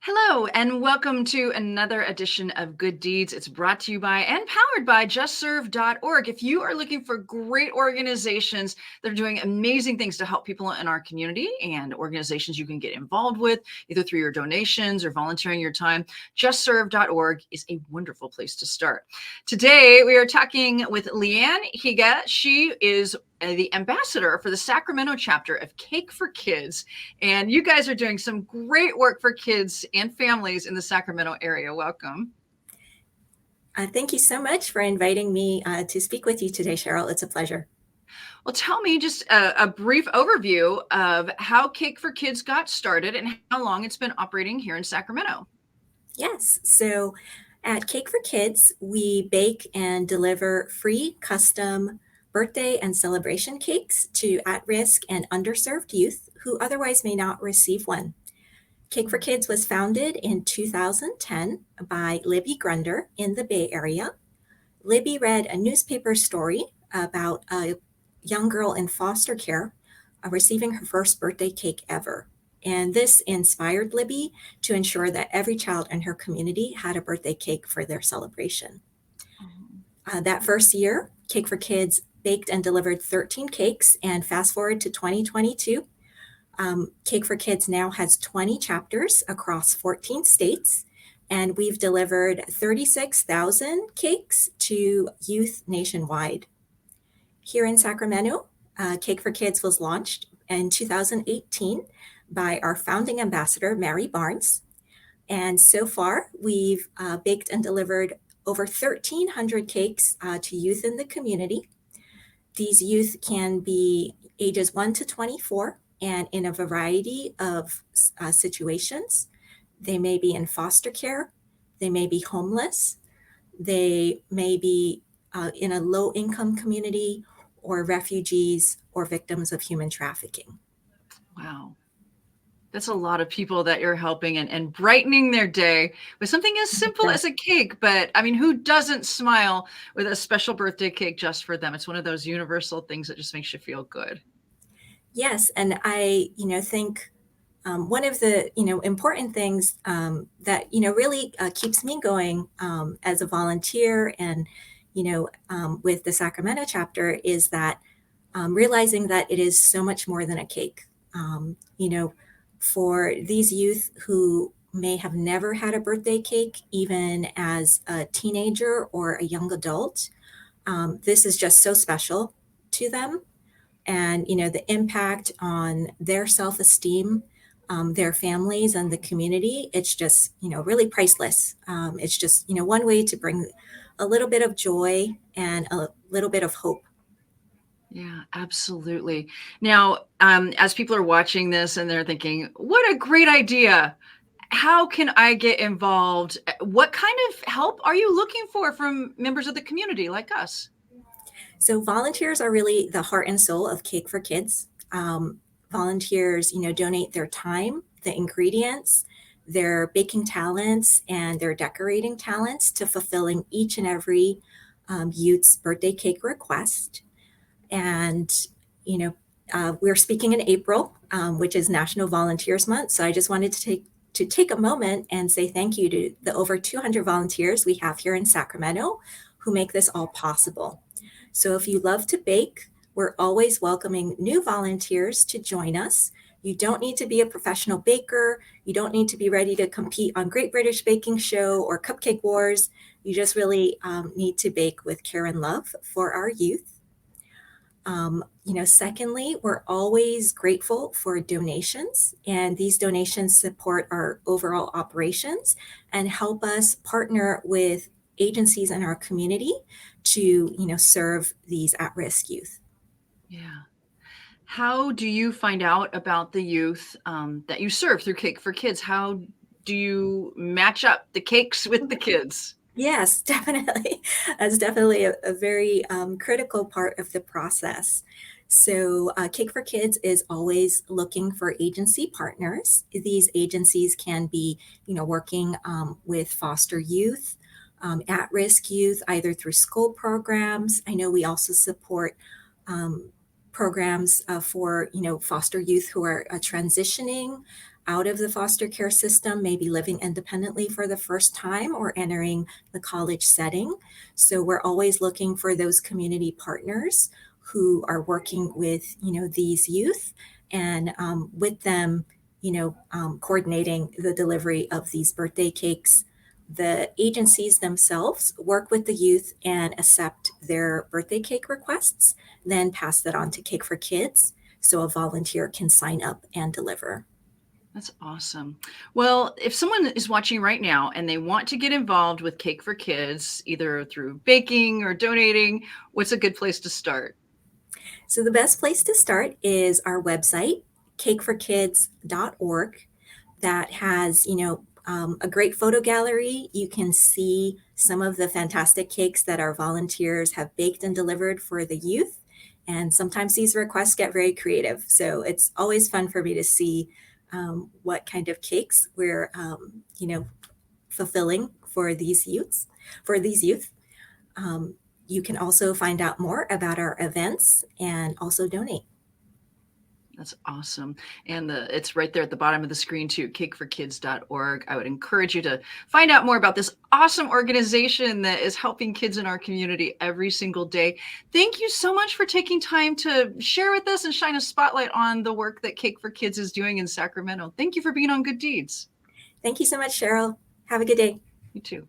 Hello, and welcome to another edition of Good Deeds. It's brought to you by and powered by justserve.org. If you are looking for great organizations that are doing amazing things to help people in our community and organizations you can get involved with, either through your donations or volunteering your time, justserve.org is a wonderful place to start. Today, we are talking with Leanne Higa. She is the ambassador for the Sacramento chapter of Cake4Kids. And you guys are doing some great work for kids and families in the Sacramento area. Welcome. Thank you so much for inviting me to speak with you today, Sheryl. It's a pleasure. Well, tell me just a brief overview of how Cake4Kids got started and how long it's been operating here in Sacramento. Yes, so at Cake4Kids, we bake and deliver free custom birthday and celebration cakes to at-risk and underserved youth who otherwise may not receive one. Cake4Kids was founded in 2010 by Libby Grunder in the Bay Area. Libby read a newspaper story about a young girl in foster care receiving her first birthday cake ever. And this inspired Libby to ensure that every child in her community had a birthday cake for their celebration. That first year, Cake4Kids baked and delivered 13 cakes, and fast forward to 2022, Cake4Kids now has 20 chapters across 14 states, and we've delivered 36,000 cakes to youth nationwide. Here in Sacramento, Cake4Kids was launched in 2018 by our founding ambassador, Mary Barnes. And so far, we've baked and delivered over 1,300 cakes to youth in the community. These youth can be ages 1 to 24 and in a variety of situations. They may be in foster care, they may be homeless, they may be in a low-income community, or refugees or victims of human trafficking. Wow. That's a lot of people that you're helping and brightening their day with something as simple as a cake. But I mean, who doesn't smile with a special birthday cake just for them? It's one of those universal things that just makes you feel good. Yes, and I, think one of the, important things that, really keeps me going as a volunteer and, with the Sacramento chapter is that realizing that it is so much more than a cake. For these youth who may have never had a birthday cake, even as a teenager or a young adult, this is just so special to them. And, the impact on their self-esteem, their families and the community, it's just, really priceless. It's just, one way to bring a little bit of joy and a little bit of hope. Yeah, absolutely. Now, as people are watching this and they're thinking, what a great idea. How can I get involved? What kind of help are you looking for from members of the community like us? So volunteers are really the heart and soul of Cake4Kids. Volunteers, donate their time, the ingredients, their baking talents, and their decorating talents to fulfilling each and every youth's birthday cake request. And, we're speaking in April, which is National Volunteers Month. So I just wanted to take a moment and say thank you to the over 200 volunteers we have here in Sacramento who make this all possible. So if you love to bake, we're always welcoming new volunteers to join us. You don't need to be a professional baker. You don't need to be ready to compete on Great British Baking Show or Cupcake Wars. You just really need to bake with care and love for our youth. Secondly, we're always grateful for donations, and these donations support our overall operations and help us partner with agencies in our community to, serve these at-risk youth. Yeah. How do you find out about the youth that you serve through Cake4Kids? How do you match up the cakes with the kids? Yes, definitely. That's definitely a very critical part of the process. So, Cake4Kids is always looking for agency partners. These agencies can be, working with foster youth, at-risk youth, either through school programs. I know we also support programs for, foster youth who are transitioning out of the foster care system, maybe living independently for the first time or entering the college setting. So we're always looking for those community partners who are working with, these youth and with them, coordinating the delivery of these birthday cakes. The agencies themselves work with the youth and accept their birthday cake requests, then pass that on to Cake4Kids so a volunteer can sign up and deliver. That's awesome. Well, if someone is watching right now and they want to get involved with Cake4Kids, either through baking or donating, what's a good place to start? So the best place to start is our website, cake4kids.org, that has, a great photo gallery. You can see some of the fantastic cakes that our volunteers have baked and delivered for the youth. And sometimes these requests get very creative. So it's always fun for me to see what kind of cakes we're, fulfilling for these youth. Um, you can also find out more about our events and also donate. That's awesome. And it's right there at the bottom of the screen too, cake4kids.org. I would encourage you to find out more about this awesome organization that is helping kids in our community every single day. Thank you so much for taking time to share with us and shine a spotlight on the work that Cake4Kids is doing in Sacramento. Thank you for being on Good Deeds. Thank you so much, Sheryl. Have a good day. You too.